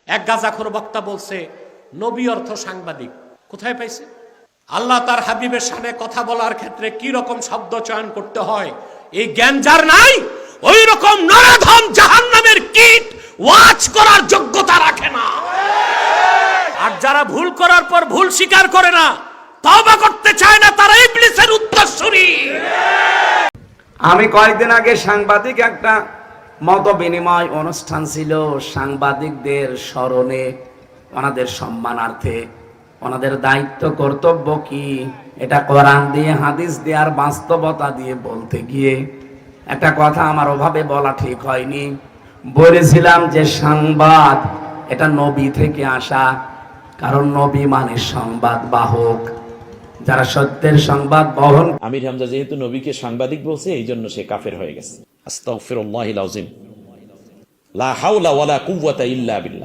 এক গাঁজাখোর বক্তা বলছে নবী অর্থ সাংবাদিক। কোথায় পাইছে? আল্লাহ তার হাবিবের সামনে কথা বলার ক্ষেত্রে কি রকম শব্দ চয়ন করতে হয় এই জ্ঞান যার নাই, ওই রকম নরধম জাহান্নামের কীট ওয়াজ করার যোগ্যতা রাখে না। আর যারা ভুল করার পর ভুল স্বীকার করে না, তওবা করতে চায় না, তারা ইবলিসের উত্তরসূরি। আমি কয়েকদিন আগে সাংবাদিক একটা মত বিনিময় অনুষ্ঠান ছিল, সাংবাদিকদের স্মরণে, ওনাদের সম্মানার্থে, ওনাদের দায়িত্ব কর্তব্য কি এটা কোরআন দিয়ে, হাদিস দিয়ে আর বাস্তবতা দিয়ে বলতে গিয়ে একটা কথা আমার ওভাবে বলা ঠিক হয়নি। বলেছিলাম যে সংবাদ এটা নবী থেকে আসা, কারণ নবী মানে সংবাদ বাহক, যারা সত্যের সংবাদ বহন। আমির হামজা যেহেতু নবীকে সাংবাদিক বলছে, এই জন্য সে কাফের হয়ে গেছে। আস্তাগফিরুল্লাহিল আযীম। লা হাওলা ওয়ালা কুওয়াতা ইল্লা বিল্লাহ।